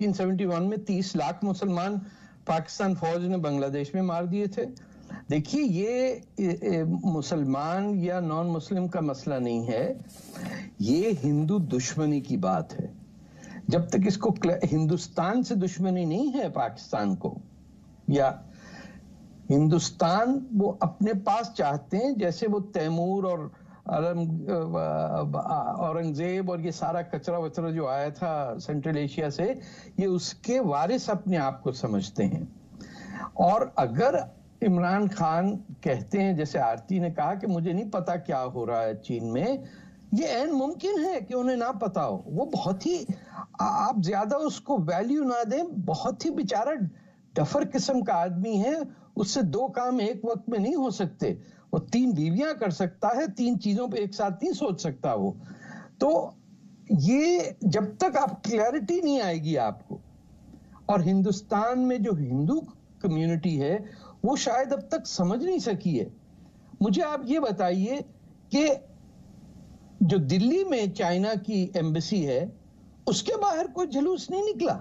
1971 में 30 लाख मुसलमान पाकिस्तान फौज ने बांग्लादेश में मार दिए थे। देखिए, ये मुसलमान या नॉन मुस्लिम का मसला नहीं है, ये हिंदू दुश्मनी की बात है। जब तक इसको हिंदुस्तान से दुश्मनी नहीं है पाकिस्तान को, या हिंदुस्तान वो अपने पास चाहते हैं, जैसे वो तैमूर और औरंगजेब और ये सारा कचरा वचरा जो आया था सेंट्रल एशिया से, ये उसके वारिस अपने आप को समझते हैं। और अगर इमरान खान कहते हैं, जैसे आरती ने कहा कि मुझे नहीं पता क्या हो रहा है चीन में, ये ऐन मुमकिन है कि उन्हें ना पता हो। वो बहुत ही, आप ज्यादा उसको वैल्यू ना दें, बहुत ही बेचारा डफर किस्म का आदमी है, उससे दो काम एक वक्त में नहीं हो सकते। वो 3 बीवियां कर सकता है, 3 चीजों पे एक साथ नहीं सोच सकता वो। तो ये जब तक आप क्लैरिटी नहीं आएगी आपको, और हिंदुस्तान में जो हिंदू कम्युनिटी है वो शायद अब तक समझ नहीं सकी है। मुझे आप ये बताइए कि जो दिल्ली में चाइना की एम्बेसी है, उसके बाहर कोई जुलूस नहीं निकला।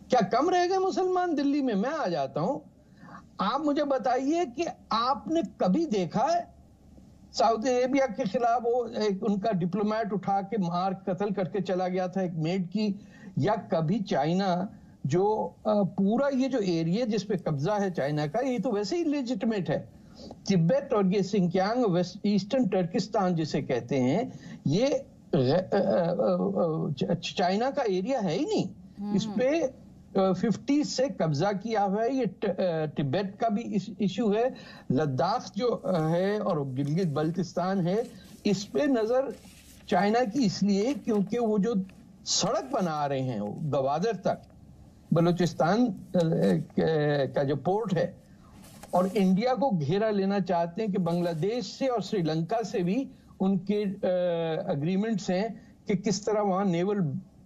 क्या कम रह गए मुसलमान दिल्ली में? मैं आ जाता हूं, आप मुझे बताइए कि आपने कभी देखा है सऊदी अरेबिया के खिलाफ वो एक उनका डिप्लोमेट उठा के मार कत्ल करके चला गया था एक मेड की, या कभी चाइना जो पूरा ये जो एरिया जिस पे कब्जा है चाइना का, ये तो वैसे ही लेजिटिमेट है। तिब्बत और ये सिंकियांग वेस्ट ईस्टर्न टर्किस्तान जिसे कहते हैं, ये चाइना का एरिया है ही नहीं। इस पे 50 से कब्जा किया हुआ है। ये तिब्बत का भी इशू है, लद्दाख जो है और गिलगित बल्तिस्तान है, इस पे नजर चाइना की इसलिए क्योंकि वो जो सड़क बना रहे हैं गवादर तक, बलूचिस्तान का जो पोर्ट है, और इंडिया को घेरा लेना चाहते हैं कि बांग्लादेश से और श्रीलंका से भी उनके अग्रीमेंट्स हैं कि किस तरह वहां नेवल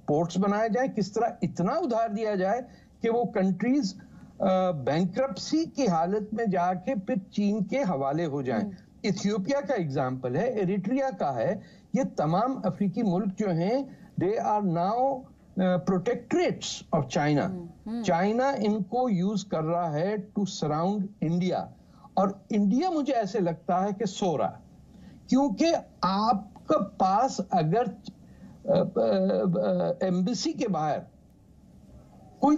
पोर्ट्स बनाए जाए, किस तरह इतना उधार दिया जाए कि वो कंट्रीज बैंक्रप्सी की हालत में जाके फिर चीन के हवाले हो जाएं। इथियोपिया का एग्जाम्पल है, एरिट्रिया का है, ये तमाम अफ्रीकी मुल्क जो हैं, they are now protectorates of China. China इनको यूज कर रहा है टू सराउंड इंडिया, और इंडिया मुझे ऐसे लगता है कि सो रहा, क्योंकि आपके पास अगर एम्बेसी के बाहर कोई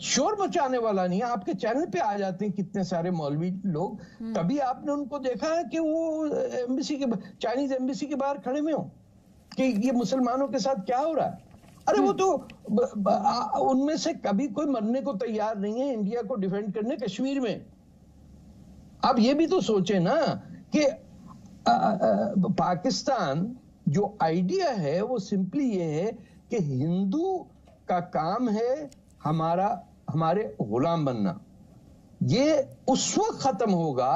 शोर मचाने वाला नहीं है, आपके चैनल पे आ जाते हैं कितने सारे मौलवी लोग, कभी आपने उनको देखा है कि वो एम्बेसी के, चाइनीज एम्बेसी के बाहर खड़े में हो कि ये मुसलमानों के साथ क्या हो रहा है? अरे वो तो उनमें से कभी कोई मरने को तैयार नहीं है इंडिया को डिफेंड करने कश्मीर में। आप ये भी तो सोचे ना कि पाकिस्तान जो आइडिया है वो सिंपली ये है कि हिंदू का काम है हमारे गुलाम बनना। ये उस वक्त खत्म होगा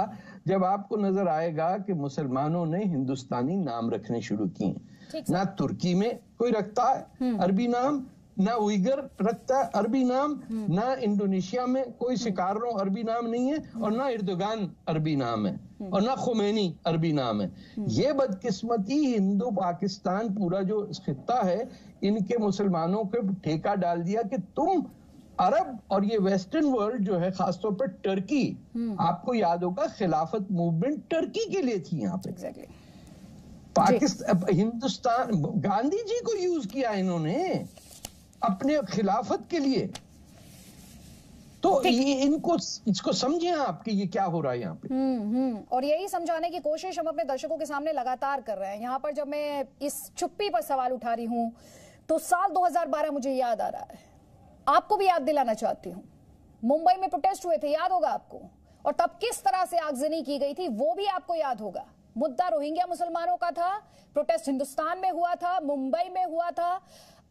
जब आपको नजर आएगा कि मुसलमानों ने हिंदुस्तानी नाम रखने शुरू किए। ना तुर्की में कोई रखता है अरबी नाम, ना उइगर रखता है अरबी नाम, ना इंडोनेशिया में कोई शिकारो अरबी नाम नहीं है, और ना इर्दोगान अरबी नाम है, और ना खुमैनी अरबी नाम है। ये बदकिस्मती हिंदू पाकिस्तान पूरा जो खित्ता है, इनके मुसलमानों को ठेका डाल दिया कि तुम अरब और ये वेस्टर्न वर्ल्ड जो है, खासतौर पर टर्की, आपको याद होगा खिलाफत मूवमेंट टर्की के लिए थी यहाँ पे। पाकिस्तान, हिंदुस्तान, गांधी जी को यूज किया इन्होंने अपने खिलाफत के लिए। तो ये इसको समझे आप कि ये क्या हो रहा है यहाँ पे। और यही समझाने की कोशिश हम अपने दर्शकों के सामने लगातार कर रहे हैं। यहाँ पर जब मैं इस चुप्पी पर सवाल उठा रही हूँ तो साल 2012 मुझे याद आ रहा है, आपको भी याद दिलाना चाहती हूँ। मुंबई में प्रोटेस्ट हुए थे, याद होगा आपको, और तब किस तरह से आगजनी की गई थी वो भी आपको याद होगा। मुद्दा रोहिंग्या मुसलमानों का था, प्रोटेस्ट हिंदुस्तान में हुआ था, मुंबई में हुआ था,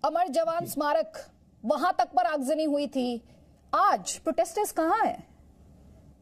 अमर जवान स्मारक वहां तक पर आगजनी हुई थी। आज प्रोटेस्टर्स कहां हैं?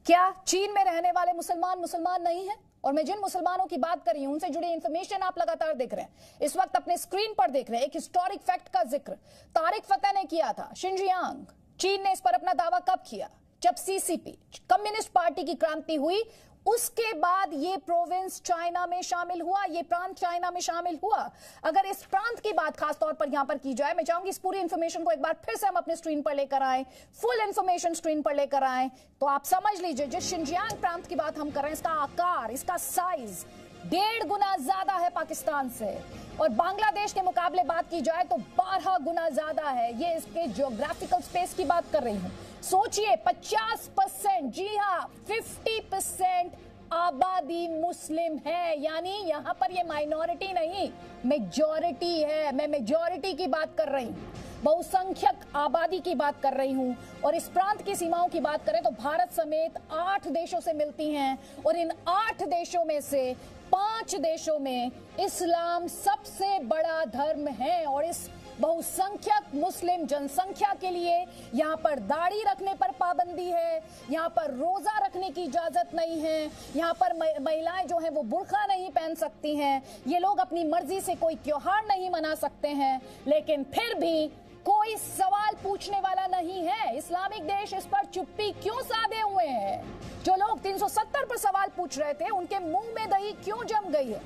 क्या चीन में रहने वाले मुसलमान नहीं है? और मैं जिन मुसलमानों की बात कर रही हूं उनसे जुड़ी इंफॉर्मेशन आप लगातार देख रहे हैं, इस वक्त अपने स्क्रीन पर देख रहे हैं। एक हिस्टोरिक फैक्ट का जिक्र तारिक फतेह ने किया था, शिनजियांग। चीन ने इस पर अपना दावा कब किया? जब सीसीपी, कम्युनिस्ट पार्टी की क्रांति हुई उसके बाद ये प्रोविंस चाइना में शामिल हुआ, ये प्रांत चाइना में शामिल हुआ। अगर इस प्रांत की बात खासतौर पर यहां पर की जाए, मैं चाहूंगी इस पूरी इंफॉर्मेशन को एक बार फिर से हम अपने स्क्रीन पर लेकर आए, फुल इंफॉर्मेशन स्क्रीन पर लेकर आए, तो आप समझ लीजिए जिस शिनजियांग प्रांत की बात हम कर रहे हैं, इसका आकार, इसका साइज 1.5 गुना ज्यादा है पाकिस्तान से, और बांग्लादेश के मुकाबले बात की जाए तो 12 गुना ज्यादा है। ये इसके ज्योग्राफिकल स्पेस की बात कर रही हूं। सोचिए 50%, जी हाँ 50% आबादी मुस्लिम है, यानी यहां पर ये माइनॉरिटी नहीं मेजॉरिटी है। मैं मेजॉरिटी की बात कर रही हूं, बहुसंख्यक आबादी की बात कर रही हूं। और इस प्रांत की सीमाओं की बात करें तो भारत समेत 8 देशों से मिलती हैं, और इन 8 देशों में से 5 देशों में इस्लाम सबसे बड़ा धर्म है। और इस बहुसंख्यक मुस्लिम जनसंख्या के लिए यहाँ पर दाढ़ी रखने पर पाबंदी है, यहाँ पर रोजा रखने की इजाजत नहीं है, यहाँ पर महिलाएं जो हैं वो बुर्का नहीं पहन सकती हैं, ये लोग अपनी मर्जी से कोई त्योहार नहीं मना सकते हैं, लेकिन फिर भी कोई सवाल पूछने वाला नहीं है। इस्लामिक देश इस पर चुप्पी क्यों साधे हुए हैं? जो लोग 370 पर सवाल पूछ रहे थे, उनके मुंह में दही क्यों जम गई है?